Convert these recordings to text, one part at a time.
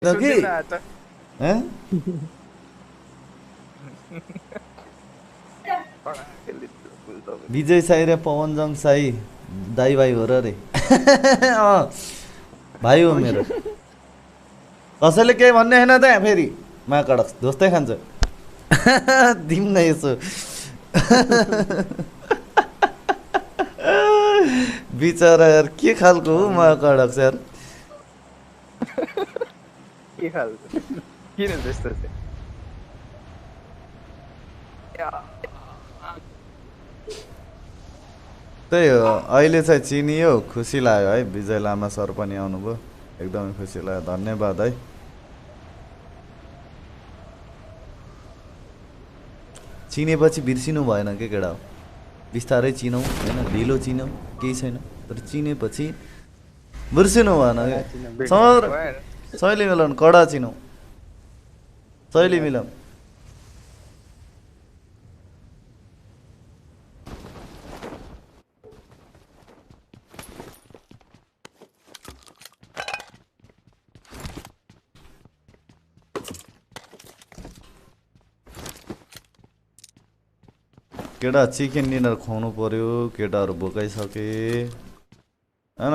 कि विजय साई र पवनजङ साई दाई भाइ हो र रे भाइ हो मेरो कसैले केही भन्ने छैन त फेरि माकडक दोस्तै खान्छ दिम न यसो बिचरा यार के खालको हो माकडक यार के खालको किन त्यस्तो चाहिँ त्यही हो अहिले चाहिँ चिनियो खुसी लाग्यो है विजय लामा सर पनि आउनुभयो एकदमै खुसी लाग्यो धन्यवाद है चिनेपछि बिर्सिनु भएन के केटा हो बिस्तारै चिनौँ होइन ढिलो चिनौँ केही छैन तर चिनेपछि बिर्सिनु भएन सर शैली मिलाउनु कडा चिनौँ शैली मिलाउनु केटा चिकन डिनर खुवाउनु पर्यो केटाहरू भोकाइसके होइन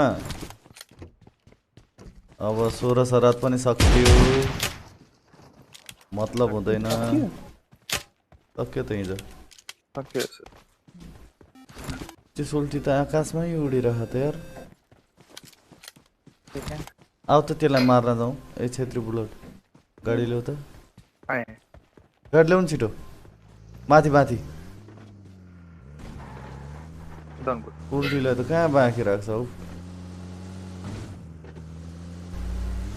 अब 16 सरात पनि सक्यो मतलब हुँदैन सक्यो त हिजो त्यो सोल्टी त आकाशमै उडिरह त यार आऊ त त्यसलाई मार्न जाउँ ए छेत्री बुलेट गाडी ल्याऊ त गाडी ल्याउनु छिटो माथि माथि उल्टीलाई त कहाँ बाँकी राख्छ हौ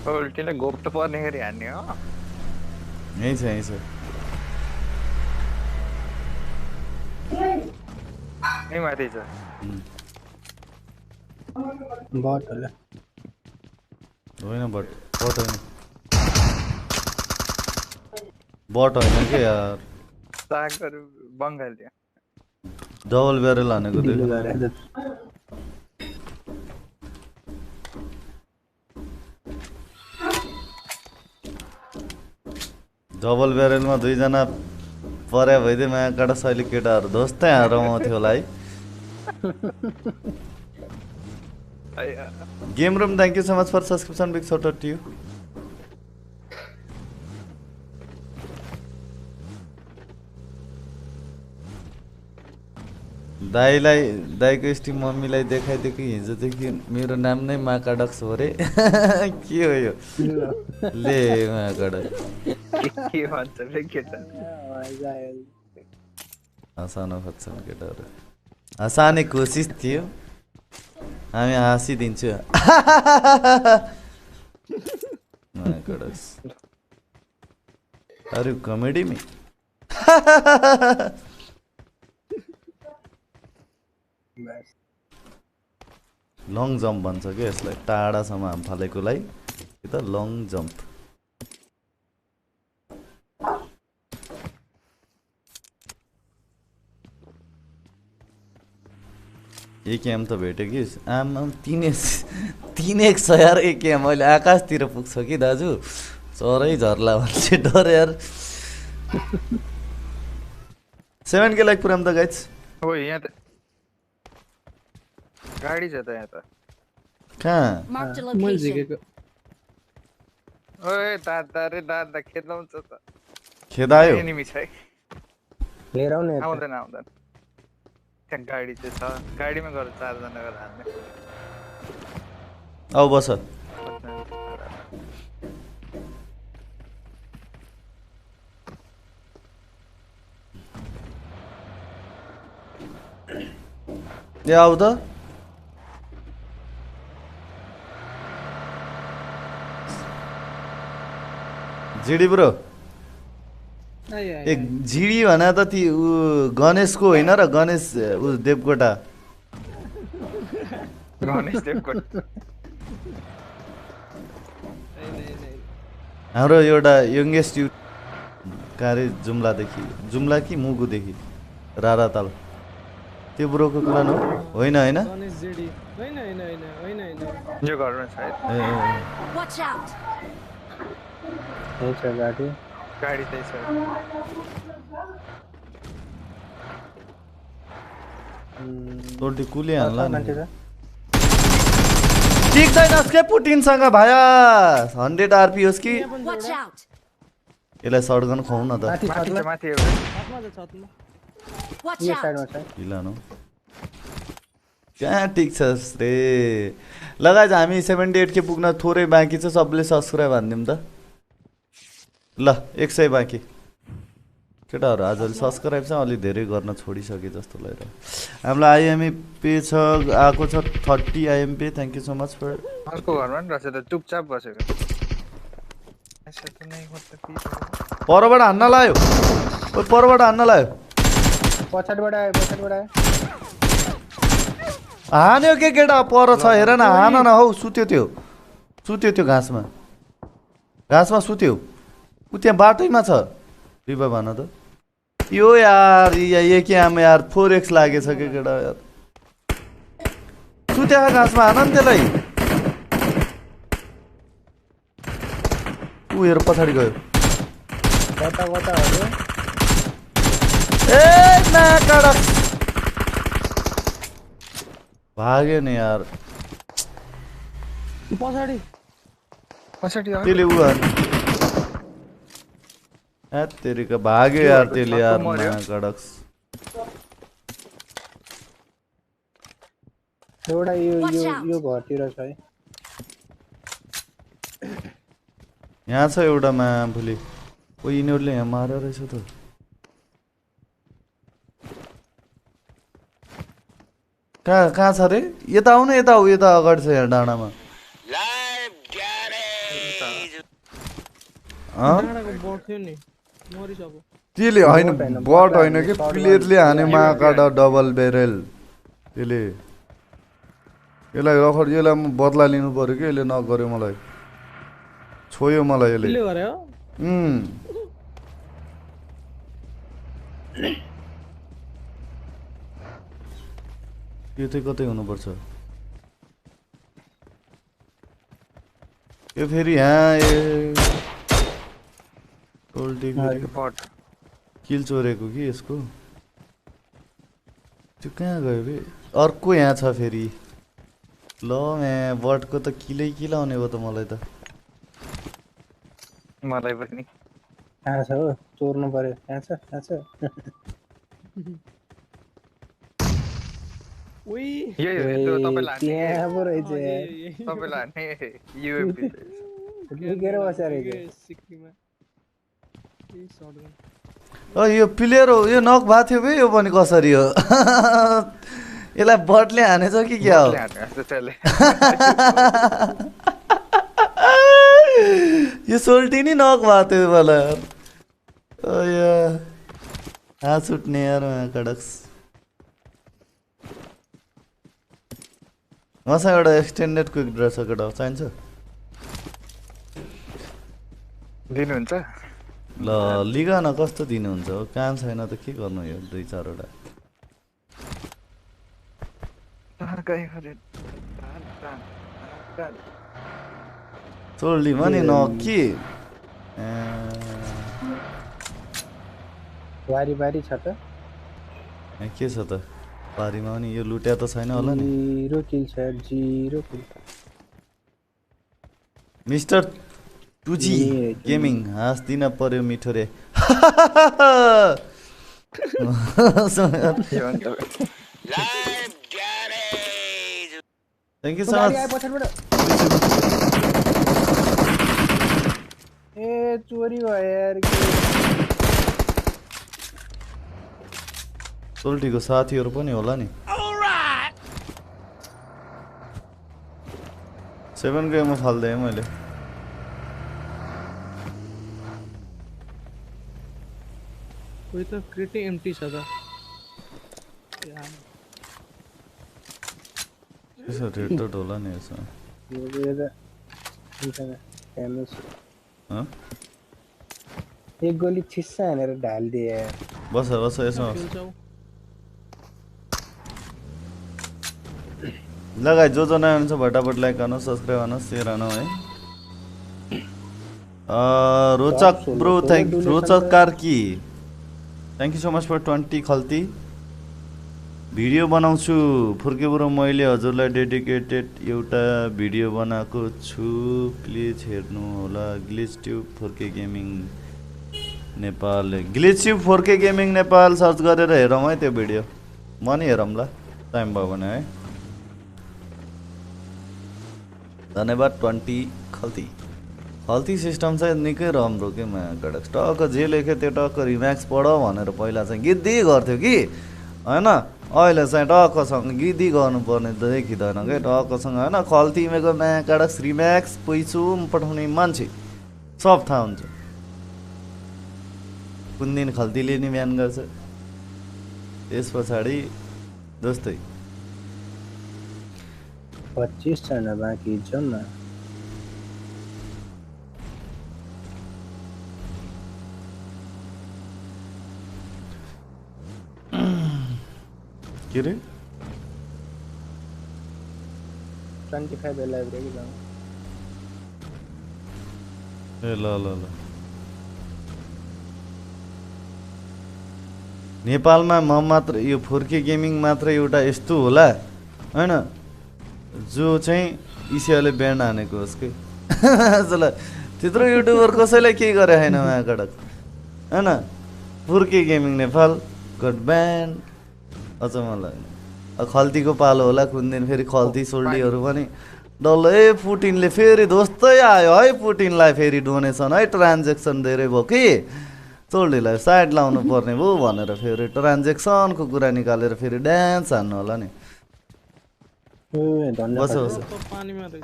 उल्टीलाई गोप्ट पर्ने गरी हान्ने हो यही छ यही माथि छ बट होला होइन बट होइन के यार सागहरू बङ्गाल थियो डबल ब्यारेल हानेको थियो डबल ब्यारेलमा दुईजना पर्या भइदियो माया काँडा शैली केटाहरू दोस्तै रमाउँथ्यो होला है game room thank you so much for subscription big shout to you दाईको स्ट्रिम मम्मीलाई देखाइदियो कि हिजोदेखि मेरो नाम नै माकाडक्स हो रे के हो यो ले माकाडक्स के भन्छ रे केटा हँसाउन खोज्छन् केटाहरू हँसाउने कोसिस थियो हामी हाँसिदिन्छु माकाडक्स अरे कमेडी में लङ जम्प भन्छ कि यसलाई टाढासम्म हाम फालेकोलाई कि त लङ जम्प एकेएम त भेट्यो कि आमा 3x यार एकेएम अहिले आकाशतिर पुग्छ कि दाजु चरै झर्ला भन्छ डर यार 7K लाइक पुराम त गाइज हो यहाँ त गाडी छ त यहाँ त कहाँ मैले झिकेको ओए दादा रे दादा खेदाउँछ त खेदायो एनिमी छ है लिएर आउने आउँदैन त्यहाँ गाडी चाहिँ छ गाडीमा गएर 4 जना गएर हान्ने आऊ बस ए आऊ त जिडी ब्रो ए जिडी भने त ती गणेशको होइन र गणेश देवकोटा गणेश देवकोटा हाम्रो एउटा यङ्गेस्ट युथ कार्य जुम्लादेखि जुम्ला कि मुगुदेखि राराताल त्यो ब्रोको कुरा न होइन होइन यो घरमा सायद Watch out! यही छ गाडी गाडी त्यही छ सोल्टी कुले हाल्ला नि मान्छे छ ठीक छैन स्के पुटिनसँग भाया 100 आरपी होस् कि Watch out! यसलाई सर्टगन खुवाउ न त माथि माथि छतमा छ माथि एउटा Watch यो out! साइडमा छ किलानो कहाँ ठिक छ रे लगाइ हामी 78 के पुग्न थोरै बाँकी छ सबले सब्स्क्राइब हान्दिउँ त ल 100 बाँकी केटाहरू आजले सब्स्क्राइब चाहिँ अलि धेरै गर्न छोडिसके जस्तो लागिरहेको हामीलाई आइएमए पे छ आएको छ 30 IME Pay thank you so much for अर्को घरमा नि रहेछ त चुपचाप बसेको ऐसा त नै होता फिर परबाट हान्न लायो ओ परबाट हान्न लायो पछाडिबाट आयो हान्यो के केटा पर छ हेर न हान न हौ सुत्यो त्यो घाँसमा सुत्यो ऊ त्यहाँ बाटैमा छ रिबा भन त यो यार ये के आमा यार 4x लागेछ के केटा यार सुत्या घाँसमा हान नि त्यसलाई ऊ हेर पछाडि गयो कता हो ए नाकडा भाग्यो नि यार पछाडि पछाडि आयो त्यसले ऊ तेरिका भाग्यो यार त्यसले यार नाकडक्स एउटा यो घरतिर छ है यहाँ छ एउटा मा भोलि ओ यिनीहरूले यहाँ मारेर रहेछ त कहाँ छ रे यता आऊ न यता अगाडि छ यहाँ डाँडामा त्यसले होइन बट होइन कि प्लेयरले हाने माकाडा डबल बेरेल त्यसले यसलाई यसलाई म बदला लिनु पर्यो कि यसले नगर्यो मलाई छोयो मलाई यसले यो चाहिँ कतै हुनुपर्छ यो फेरि यहाँ किल चोरेको कि यसको त्यो कहाँ गयो बे अर्को यहाँ छ फेरि ल यहाँ बटको त किलै किलाउने भयो त मलाई त मलाई पनि कहाँ छ हो चोर्नु पर्यो कहाँ छ यो त्यो तपाईलाई त्यहाँ पो रहेछ तपाईलाई नि युएमपी लुकेर बसेर रहेछ यो प्लेयर हो यो नक भएको थियो बे यो पनि कसरी हो यसलाई बटले हानेछ कि क्या हो यो सोल्टी नि नक भएको थियो मलाई यार हाँस उठ्ने यार कडक्स मसँग एउटा एक्सटेन्डेड क्विक ड्रेस केटा चाहिन्छ दिनुहुन्छ ल लिगा न कस्तो दिनुहुन्छ हो काम छैन त के गर्नु यो 2-4 वटा चोल्डी पनि न के बारी छ त के छ त बारीमा पनि यो लुट्या त छैन होला नि 0 किल छ 0 किल मिस्टर 2G गेमिङ हाँस दिन पर्यो मिठो रे थ्याङ्क यू सो मच ए चोरी भयो यार सोल्टीको साथीहरू पनि होला नि 7 गेममा फाल्दै मैले कोही त क्रिटै एम्प्टी छ त यसो रेड डट होला नि यसो एक गोली छिस्सा हानेर ढालिदिए यार बस यसो लगाइ जो नयाँ हुन्छ भटाभट लाइक गर्नु सब्सक्राइब गर्नु सेयर गर्नु है रोचक सोलो ब्रो सोलो थ्याङ्क डुलेसन रोचक त- Karki thank you so much for 20 Khalti video बनाउँछु फुर्के ब्रो मैले हजुरलाई डेडिकेटेड एउटा भिडियो बनाएको छु प्लिज हेर्नु होला Glitch Tube Furke gaming Nepal Glitch Tube Furke gaming Nepal search गरेर हेरौँ है त्यो भिडियो म नि हेरौँ ल टाइम भयो भने है धन्यवाद 20 खल्ती खल्ती सिस्टम चाहिँ निकै राम्रो के मायाकडा टक्क जे लेख्यो त्यो टक्क रिम्याक्स पढ भनेर पहिला चाहिँ गिद्दी गर्थ्यो कि होइन अहिले चाहिँ टक्कसँग गिद्दी गर्नुपर्ने देखिँदैन क्या टक्कसँग होइन खल्तीमेको मायाकडा रिम्याक्स पैसुम पठाउने मान्छे सब थाहा हुन्छ कुन दिन खल्तीले नि बिहान गर्छ त्यस पछाडि जस्तै 25 जना बाँकी जम्मा के अरे 25 लाइब्रेरी जाउँ ए ल ल ल नेपालमा म मात्र यो फुर्के गेमिङ मात्र एउटा यस्तो होला होइन जो चाहिँ इसियाले ब्यान्ड हानेको होस् कि जसलाई त्यत्रो युट्युबर कसैलाई केही गरे छैन महाकडक होइन फुर्के गेमिङ नेपाल गट ब्यान्ड अझ मलाई खल्तीको पालो होला कुन दिन फेरि खल्ती सोल्डीहरू पनि डल्लै पुटिनले फेरि दोस्तै आयो है पुटिनलाई फेरि डोनेसन है ट्रान्जेक्सन धेरै भयो कि सोल्डीलाई साइड लाउनु पर्ने भयो भनेर फेरि ट्रान्जेक्सनको कुरा निकालेर फेरि ड्यान्स हान्नु होला नि ए बस धन्यवाद बस तो पानी में रही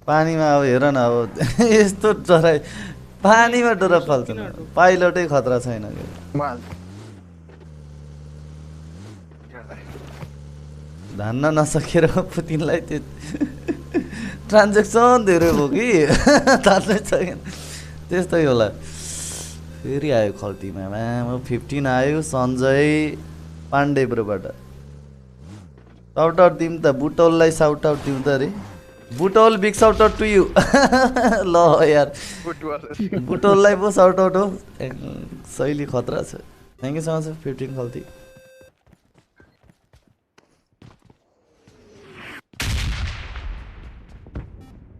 पानीमा अब हेर न अब यस्तो डराइ पानीमा डरा फाल्छ पाइलटै खतरा छैन कि धान्न नसकेर पुतिनलाई त्यो ट्रान्जेक्सन धेरै भयो कि थाहा छैन त्यस्तै होला फेरि आयो खल्तीमा म्याम 15 आयो सञ्जय पाण्डेब्रोबाट साउट आउट दिउँ त बुटोललाई साउट आउट दिउँ त अरे बुटोल big shout out to you ल यार बुटोललाई पो साउट आउट हो शैली खतरा छ थ्याङ्क यू सो मच 15 खल्ती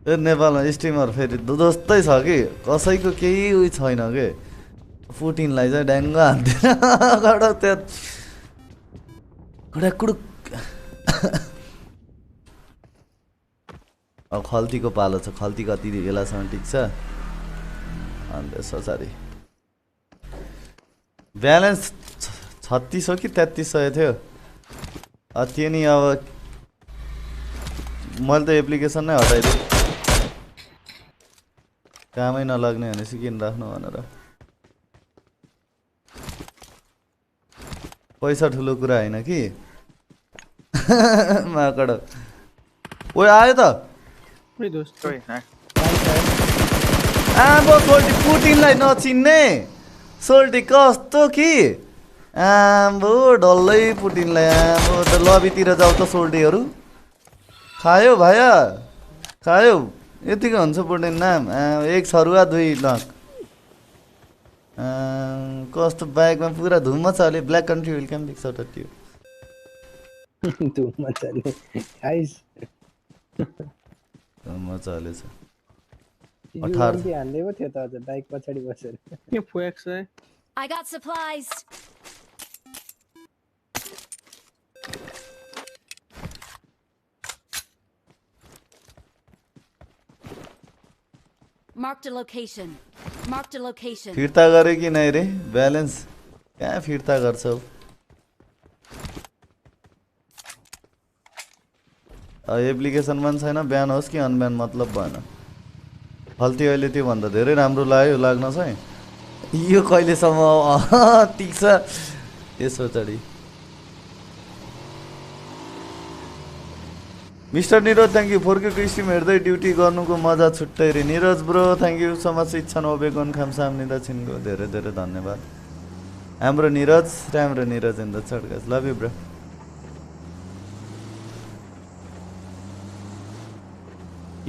ए नेपालमा स्ट्रिमर फेरि जस्तै छ कि कसैको केही उयो छैन के पुटिनलाई चाहिँ ड्याङ्ग हान्दैन त्यहाँ कुडुक अब खल्तीको पालो छ खल्ती कति बेलासम्म टिक्छ अन्त पछाडि ब्यालेन्स 36 हो कि 33 सय थियो त्यो नि अब मैले त एप्लिकेसन नै हटाइदिएँ कामै नलाग्ने भनेपछि किन राख्नु भनेर पैसा ठुलो कुरा होइन कि माकड ओ आयो त वही दोस्त आम्बो सोल्टी पुटिनलाई नचिन्ने सोल्टी कस्तो कि आम्बो डल्लै पुटिनलाई आम्बो त लबीतिर जाऊ त सोल्टीहरू खायो भाया खायो यतिको हुन्छ पुटिन नाम एक सरुवा 2 नक कस्तो बाइकमा पुरा धुम चल्यो black country welcome big shout out to धुम चल्यो गाइस धुम चलेछ यो मान्छे हान्दै पो थियो त अझ बाइक पछाडि बसेर ये फोएक्स है I got supplies. Marked a location. Marked a location. फिर्ता गरे कि नै रे ब्यालेन्स कहाँ फिर्ता गर्छौ एप्लिकेसन पनि छैन ब्यान होस् कि अनब्यान मतलब भएन फल्ती अहिले त्यो भन्दा धेरै राम्रो लाग्यो लाग्न चाहिँ यो कहिलेसम्म टिक्छ यसो चढी मिस्टर निरज थ्याङ्क यू फोर्केको स्ट्रिम हेर्दै ड्युटी गर्नुको मजा छुट्टै रे Niraj bro thank you so much इच्छा नोबेगन खामसाम निरज छिनको धेरै धेरै धन्यवाद हाम्रो निरज राम्रो Niraj in the chat guys love you bro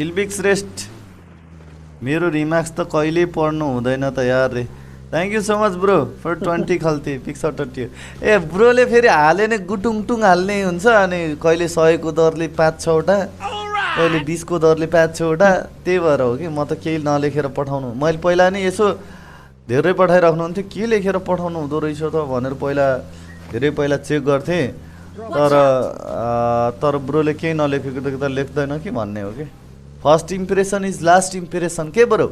इल्बिक्स रेस्ट मेरो रिमार्क्स त कहिल्यै पढ्नु हुँदैन त यार रे। Thank you so much bro for 20 Khalti पिक्स अटट्यो। ए ब्रोले फेरि हाले नै गुटुङटुङ हाल्ने हुन्छ अनि कहिले 100 को दरले 5-6 वटा कहिले 20 को दरले 5-6 वटा त्यही भएर हो कि म त केही नलेखेर पठाउनु। मैले पहिला नि यसो धेरै पठाइराख्नुहुन्थ्यो के लेखेर पठाउनु हुँदो रहेछ त भनेर धेरै पहिला चेक गर्थेँ तर ब्रोले केही नलेखेको त लेख्दैन कि भन्ने हो कि। First impression is last impression के ब्रो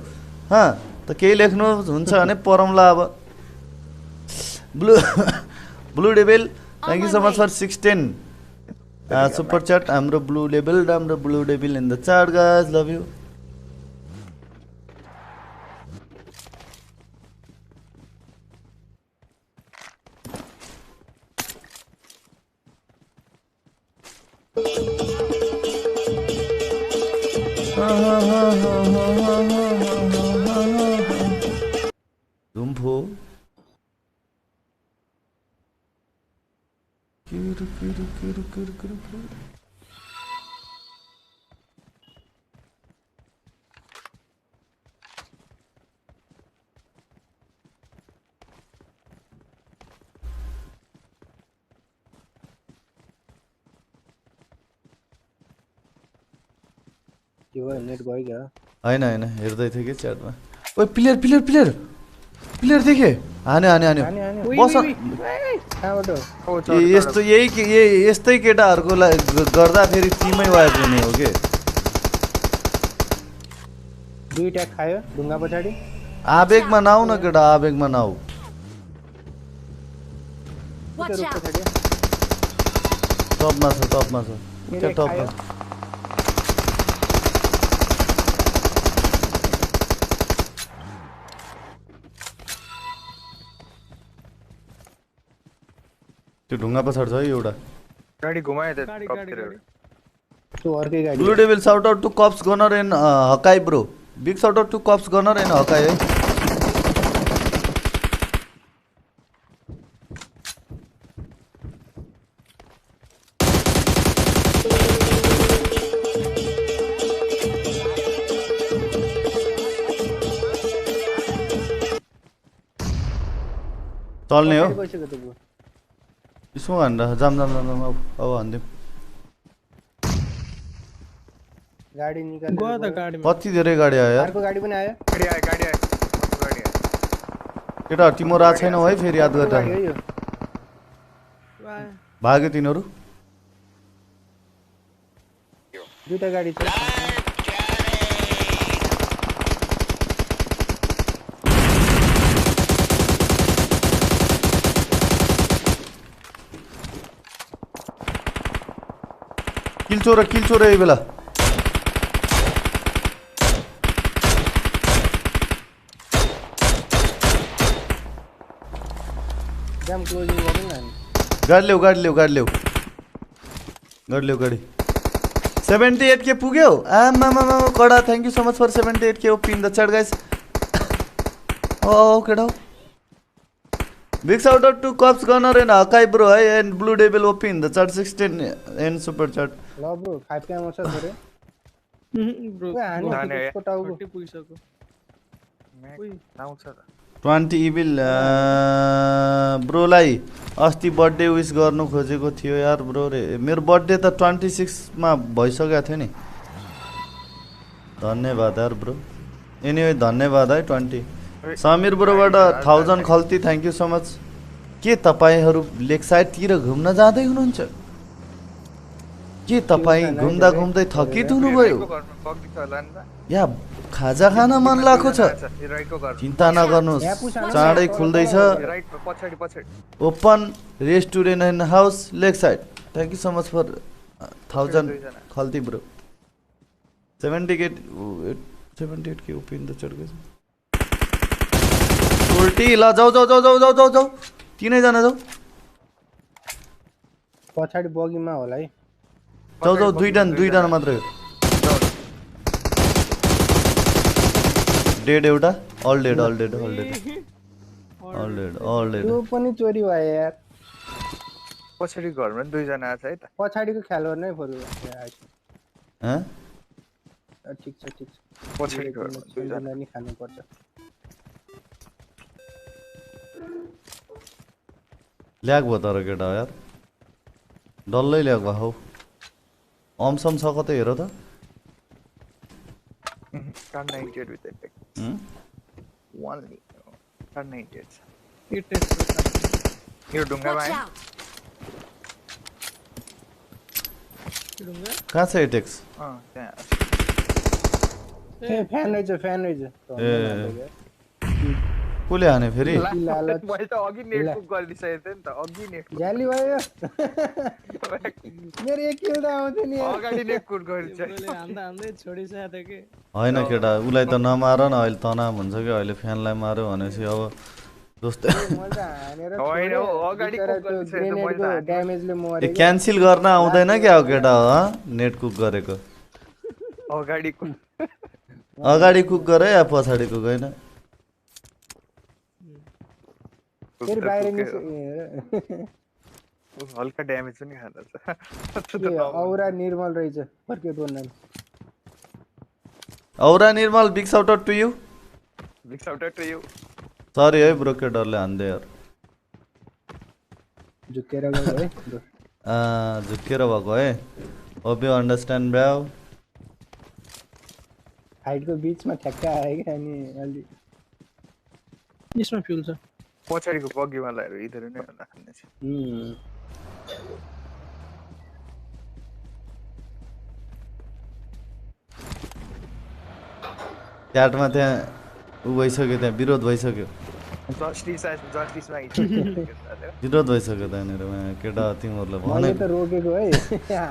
त केही लेख्नु हुन्छ भने परौँला अब। Blue devil thank you so much for 16 super chat. हाम्रो blue devil in the chat guys love you. दुम्फो नेट गयो क्या? होइन हेर्दै थिएँ कि च्याटमा। ओइ प्लेयर देखेँ हान्यो बस। यस्तै केटाहरूको गर्दा फेरि टिमै वाइप हुने हो कि। दुईटा खायो ढुङ्गा पछाडि। आवेगमा नआउ न केटा आवेगमा नआउ। Watch out! टपमा छ टपमा त्यो ढुङ्गा पछाडि छ है एउटा। गाडी घुमायो त गाडी टपतिर गाडी त्यो अर्कै गाडी। Blue devil shout out to cups gunner and हकाई bro. Big shout out to cups gunner and Hakai है। चल्ने हो गइसक्यो त बुवा। यसो हान्दा जाम अब हान्दिउँ। गाडी निकालेर गयो त गयो। गाडीमा। कति धेरै गाडी आयो यार। अर्को गाडी पनि आयो। गाडी आयो केटा तिम्रो रात छैनौ है फेरि याद गरेर गाडी हो यो। वाह, भाग्यो तिनीहरू। दुईटा गाडी छ। किल चोर यही बेला। जाम क्लोजिङ गरौँ न हामी। गाडी ल्याऊ गाडी 78 के पुग्यो। आमा कडा thank you so much for 78 के OP in the chat guys. ओ केटा big shout out to cups gunner and हकाई ब्रो है and blue devil OP in the chat 16 and super chat. ल ब्रो 5 क्याम आउँछ थोरै। ब्रो ओए हान्यो त्यसको टाउको। 40 पुगिसक्यो। उही आउँछ त 20 इभिल ब्रोलाई अस्ति बर्थडे विस गर्नु खोजेको थियो यार ब्रो रे। मेरो बर्थडे त 26 मा भइसकेको थियो नि। धन्यवाद यार ब्रो। एनिवे धन्यवाद है 20। समीर ब्रोबाट 1000 खल्ती थ्याङ्क यू सो मच। के तपाईँहरू लेक साइडतिर घुम्न जाँदै हुनुहुन्छ? के तपाईँ घुम्दा घुम्दै थकित हुनुभयो या खाजा खान मन लागेको छ? चिन्ता नगर्नुहोस् चाँडै खुल्दैछ open restaurant and house lake side. Thank you so much for 1000 Khalti bro. 78 के ओपन द चढ गयो। उल्टी ल जाऊ तिनैजना जाऊ पछाडि बगीमा होला है। जाऊ दुईजना मात्रै हो। डेड एउटा अल डेड त्यो पनि चोरी भयो यार। पछाडि घरमा दुईजना आछ है त। पछाडिको ख्याल गर्नै पर्यो। हैं ठिक छ पछाडि घरमा दुईजना नि खानु पर्छ ल्याग भयो तर केटा यार डल्लै ल्याग भयो हौ अमसम छ कतै हेर त कार 98 with attack हुँ? one car 98 छ It is. यो ढुङ्गामा Watch आयो out! Dunga. कहाँ छ एटेक्स त्यहाँ ए फ्यान रहेछ कसले हाने फेरि लालच। मैले त अघि नेट कुक गरिसकेको थिएँ नि त अघि नेट जाली भयो मेरो एक किल त आउँथ्यो नि यार। अगाडि नेट कुक गरिसकेँ Bro, anda छोडिसकेको थियो कि होइन केटा उसलाई त नमार न अहिले तनाव हुन्छ कि अहिले फ्यानलाई मार्यो भनेपछि अब जस्तै मैले त हानेर होइन हौ, छोडेँ। अगाडि बिचरा कुक त्यो गरिसकेको थियो, मैले त ग्रेनेडको हानेँ। ड्यामेजले ए मरे क्यान्सल गर्न आउँदैन क्या हो केटा हो नेट कुक गरेको अगाडि अगाडि कुक गरे या पछाडि कुक होइन फेरि बाहिर निस हल्का ड्यामेज पनि खाँदा के औरा निर्मल रहेछ फर्के टुर्नामेन्ट औरा Nirmal big shout out to you big shout out to you sorry है ब्रो केटरले हान्दे यार झुकेर गयो है ब्रो। झुक्केर भएको है होप यु अन्डरस्ट्यान्ड ब्रो हाइटको बिचमा ठ्याक्क आयो क्या अनि अलि यसमा फ्युल छ पछाडिको बगीवालाहरू यिनीहरू नै होला खाने चाहिँ क्याटमा त्यहाँ ऊ भइसक्यो त्यहाँ विरोध भइसक्यो जस्टिसमा विरोध भइसक्यो त्यहाँनिर केटा तिमीहरूलाई भने मैले त रोकेको है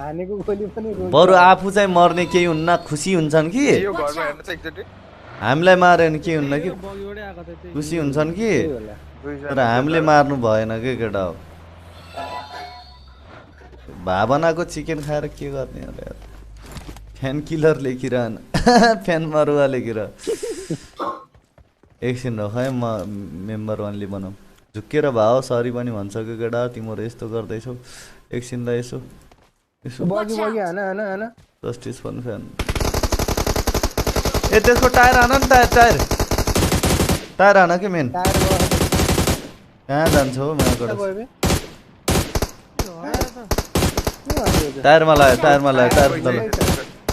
हानेको गोली पनि रोकेको बरु आफू चाहिँ मर्ने केही हुन्न खुसी हुन्छन् कि यो घरमा हेर्नुहोस् एकचोटि हामीलाई मार्यो भने के हुन्न कि बगीबाटै आएको थियो त्यही खुसी हुन्छन् कि त्यही होला। तर हामीले मार्नु भएन कि केटा हो भावनाको चिकन खाएर के गर्ने होला यार फ्यान किलर लेखिरहन फ्यान मरुवा लेखेर एकछिन रख है म मेम्बर वानली बनाऊ झुक्केर भाव सरी पनि भन्छ कि केटा तिमीहरू यस्तो गर्दैछौ एकछिनलाई यसो यसो बगी बगी हान हान हान जस्टिस फन फ्यान ए त्यसको टायर हान नि टायर हान कि मेन टायर गयो कहाँ जान्छ हो मेरो गयो बे के भन्दै छ टायरमा लाग्यो टायर तल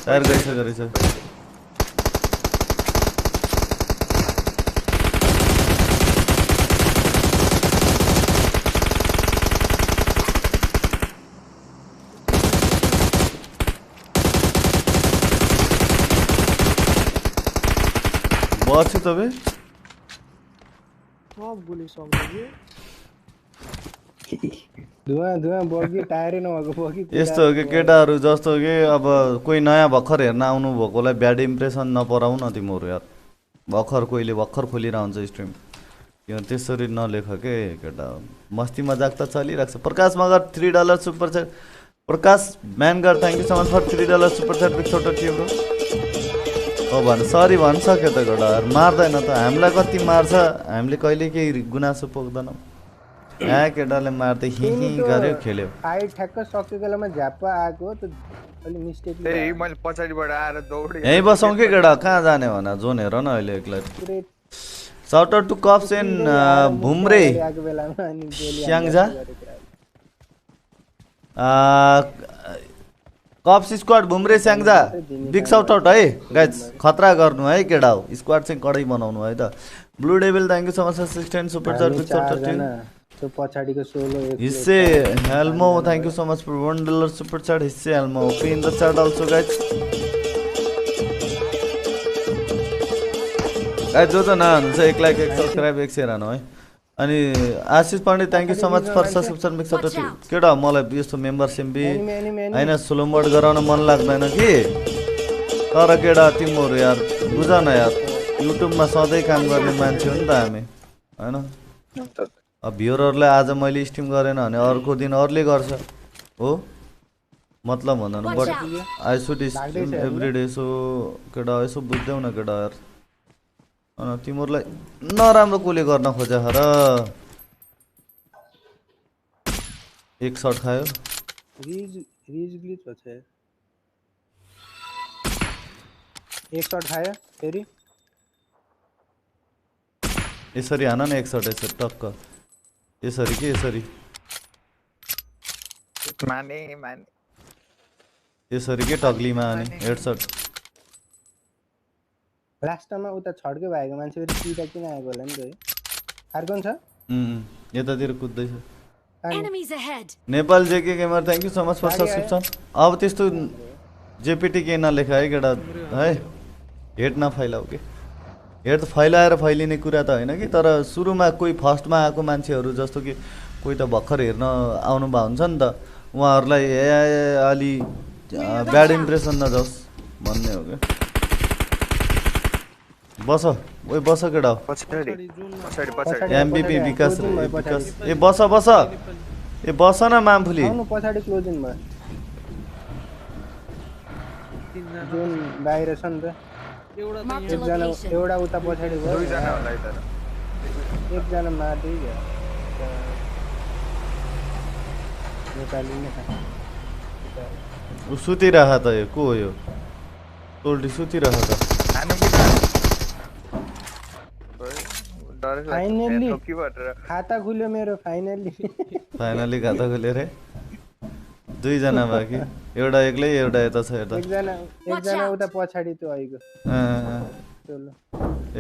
टायर गइसक्यो रहेछ बच्छु त बे सब गोली सक्यो धुवा बगी टायरै नभएको बगी यस्तो हो कि केटाहरू जस्तो कि अब कोही नयाँ भर्खर हेर्न आउनु भएकोलाई ब्याड इम्प्रेसन नपराउ न तिमीहरू यार भर्खर खोलिरहेको हुन्छ स्ट्रिम यो त्यसरी नलेख के केटा मस्ती मजाक त चलिरहेको छ Prakash Magar $3 super chat Prakash Magar thank you so much for $3 super chat big छोटो थियो ब्रो हो भन सरी भनिसक्यो त केटाहरू मार्दैन त हामीलाई कति मार्छ हामीले कहिले केही गुनासो पोख्दैनौँ केटाले मार्दै हि गर्यो खेल्यो फाइट ठ्याक्क सकेको बेलामा झ्याप्प आएको त अलि मिस्टेक त्यही मैले पछाडिबाट आएर दौडेँ यहीँ बसौँ कि केटा कहाँ जाने भन जोन हेर न अहिले एक्लै shout out to cops and भुम्रे आएको बेलामा अनि गोली स्याङ्जा कप्स स्क्वाड भुम्रे स्याङ्जा बिग साउट आउट है गाइज खतरा गर्नु है केटा हो स्क्वाड चाहिँ कडै बनाउनु है त blue devil thank you so much 16 super chat big shout त्यो पछाडिको सोलो एक हिस्से हेल्मो thank you so much for $1 super chat हिस्से हेल्मो OP in the chat also guys guys जो नहुनुहुन्छ 1 लाइक 1 सब्सक्राइब 1 सेयर हानु है अनि Ashish Pandey thank you so much for subscription big shout केटा मलाई यस्तो मेम्बरसिप होइन स्लो मोड गराउन मन लाग्दैन कि तर केटा तिमीहरू यार बुझ न यार युट्युबमा सधैँ काम गर्ने मान्छे हो नि त हामी होइन अब भ्युरहरूलाई आज मैले स्ट्रिम गरेन भने अर्को दिन अरूले गर्छ हो मतलब हुँदैन but I should stream every day so केटा यसो बुझ्दैौ न केटा यार होइन तिमीहरूलाई नराम्रो कसले गर्न खोजे र एक सर्ट खायो रिज ग्लिच भन्छ एक शॉट खायो फेरि यसरी हान न एक सर्ट यसरी टक्क यसरी के यसरी माने माने यसरी के टग्लीमा हाने हेडसट लास्टमा उता छड्के भएको मान्छे फेरि सिधा किन आएको होला नि त है अर्को छ यतातिर कुद्दैछ Enemies ahead. Nepal JK gamer thank you so much for गाडी सब्सक्रिप्सन अब त्यस्तो जेपिटी के नलेखा है केटा है हेड नफैलाऊ के हेड त फैलाएर फैलिने कुरा त होइन कि तर सुरुमा कोही फर्स्टमा आएको मान्छेहरू जस्तो कि कोही त भर्खर हेर्न आउनुभएको हुन्छ नि त उहाँहरूलाई अलि ब्याड इम्प्रेसन नजाओस् भन्ने हो क्या बस ओइ बस केटा हो पछाडि पछाडि पछाडि एमबिपी विकास ए बस बस ए बस न मामफुली आउनु पछाडि क्लोजिङ भयो जोन बाहिर छ नि त एउटा त Marked a एकजना location. एउटा उता पछाडि भयो दुईजना होला है तर एकजना मार्दै गयो नेपाली नै खा ऊ सुतिरह त यो को हो यो टोल्टी सुतिरह त हानु कि डर Finally. लाग्छ कि भनेर खाता खुल्यो मेरो फाइनली फाइनली खाता खोलेर दुईजना बाँकी एउटा एक्लै एउटा यता छ यता एकजना उता पछाडि त्यो आइगयो चलो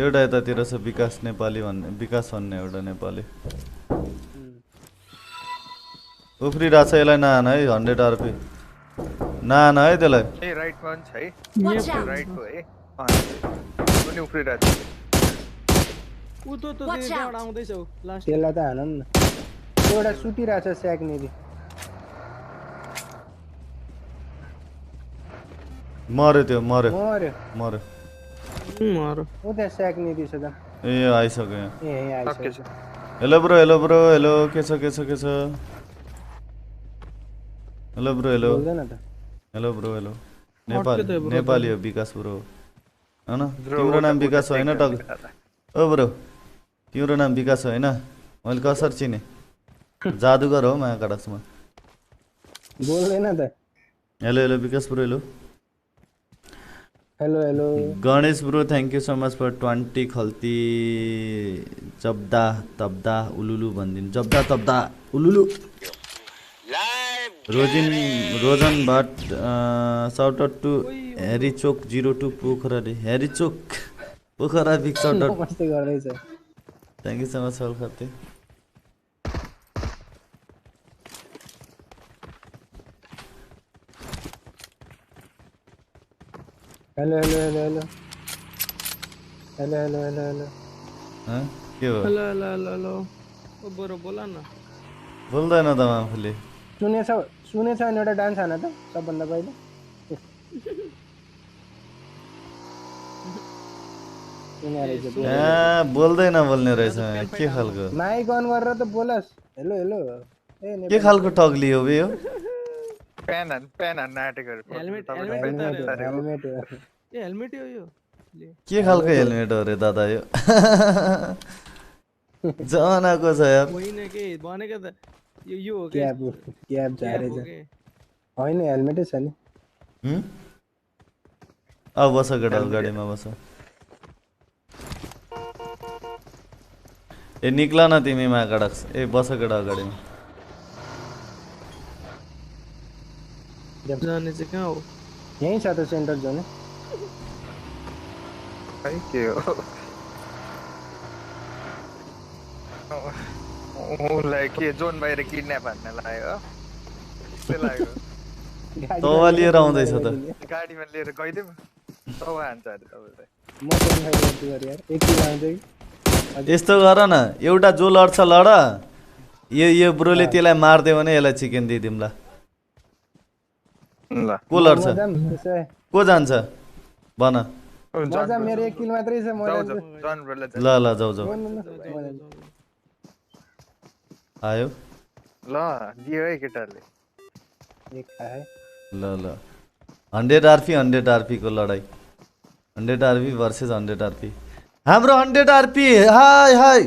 एउटा यतातिर छ विकास नेपाली भन्ने विकास भन्ने एउटा नेपाली उफ्रिरहेको छ यसलाई नहान है 100 आरपी नहान है त्यसलाई ए राइटमा पनि छ है Watch out. राइटको है पनि उफ्रिरहेको छ उ त Watch त्यहाँबाट out. आउँदैछ उ लास्ट त्यसलाई त हानौँ न एउटा सुतिरहेछ स्याक्नेरी मर्यो त्यो मर्यो मर्यो मर्यो मारो उता स्याक्नेरी छ त ए आइसक्यो यहाँ ए यहीँ टक्कै आइसक्यो छ हेलो ब्रो हेलो के छ के छ के छ हेलो ब्रो हेलो बोल्दैन त हेलो ब्रो हेलो अट्क्यो त ब्रो नेपाली हो विकास ब्रो होइन ब्रो, तिम्रो नाम उता विकास होइन उता टग ओ ब्रो तिम्रो नाम विकास होइन मैले कसरी चिने जादुगर हो महाकाडक्समा बोल्दैन त hello hello Vikas bro hello hello hello Ganesh bro thank you so much for 20 Khalti जब्दा तब्दा उलुलु भनिदिनु जब्दा तब्दा उलुलु Rojan Bhatt shout out to हेरी चोक 02 पोखरा रे हेरी चोक पोखरा बिग साउट आउट कस्तो गर्दैछ thank you so much for Khalti hello hello hello hello hello hello hello hello के हो हेलो हेलो हेलो हेलो ओ बरो बोला न बोल्दैन त आफूले सुनेछ भने एउटा डान्स हान त सबभन्दा पहिला सुने रहेछ बोल्दैन बोल्ने रहेछ के खालको माइक अन गरेर त बोलस् हेलो हेलो ए के खालको टग्ली हो बे यो पेन हान्न आँटेको हेलमेट हेलमेट ए हेलमेट हो यो ले के खालको हेलमेट हो रे दादा यो जमानाको छ यार होइन के भनेको त यो हो के क्याब झारेछ होइन हेलमेटै छ नि अब बस केटा गाडीमा बस ए निक्ला न तिमी महाकाडक्स ए बस केटा गाडीमा जाने चाहिँ कहाँ हो यहीँ छ त सेन्टर जोन है के हो उसलाई के जोन बाहिर किडन्याप हान्न लाग्यो त्यस्तै लाग्यो तवा लिएर आउँदैछ त गाडीमा लिएर गइदिउँ तब हान्छ अरे तपाईँलाई म पनि गर्छु यार एक किलो आउँछ कि यस्तो गर न एउटा जो लड्छ लड यो ब्रोले त्यसलाई मारिदियो भने यसलाई चिकन दिइदिउँला ल को लड्छ मजाम त्यसो भए। को जान्छ भन मजा मेरो एक किलो मात्रै छ म जाऊ जान्छु। जन ब्रोलाई ल ल जाऊ जाऊ ल, ल, ल, म जान्छु। आयो ल दियो है केटाहरूले एक खाए ल ल 100 आरपी 100 आरपी को लडाई 100 आरपी भर्सेस 100 आरपी हाम्रो 100 आरपी हाय हाय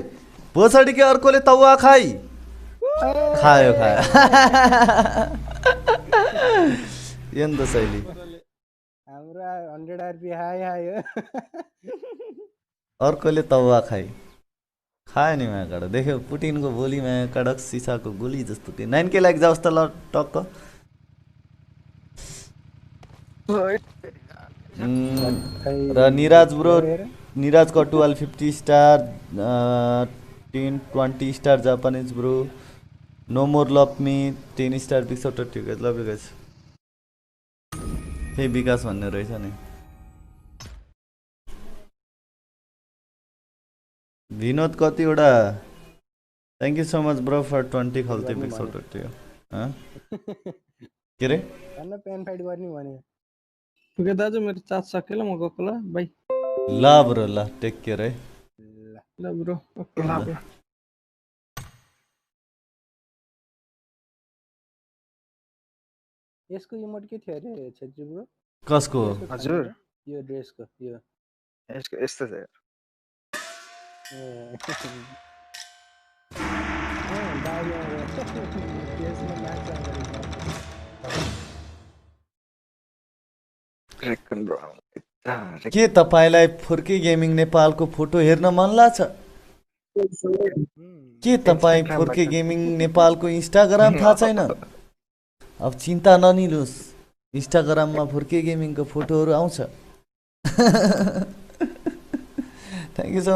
भोसडी के अर्कोले तवा खाइ खायो खायो यस्तो शैली हाम्रो 100 100 आरपी हाई हाई हो अर्कोले तवा खाए खायो नि माया काँडा देख्यो पुटिनको बोली माया काँडा सिसाको गोली जस्तो थियो 9K लागि जाओस् त ल टक्क र Niraj bro Niraj Katuwal 50 star 10-20 star Japanese bro no more love me 10 star big shout ठिक love you guys hey Vikas भन्ने रहेछ नि विनोद कतिवटा thank you so much bro for 20 Khalti big shout थियो के रे भन्न पेन फाइट गर्ने भने ओके दाजु मेरो चार्ज सकियो ल म गएको ल बाई ल ब्रो ल टेक केयर है ल ब्रो ओके ओके यसको इमोट के थियो अरे छेत्री ब्रो कसको हजुर यो ड्रेसको यो यसको यस्तो छ ए दाइमा त्यसमा नाच्छ रेकन ब्रो के तपाईलाई फुर्की गेमिङ नेपालको फोटो हेर्न मन लाग्छ के तपाईँ फुर्के गेमिङ नेपालको इन्स्टाग्राम थाहा छैन अब चिन्ता नलिनुहोस् इन्स्टाग्राममा फुर्के गेमिङको फोटोहरू आउँछ थ्याङ्क यू सो मच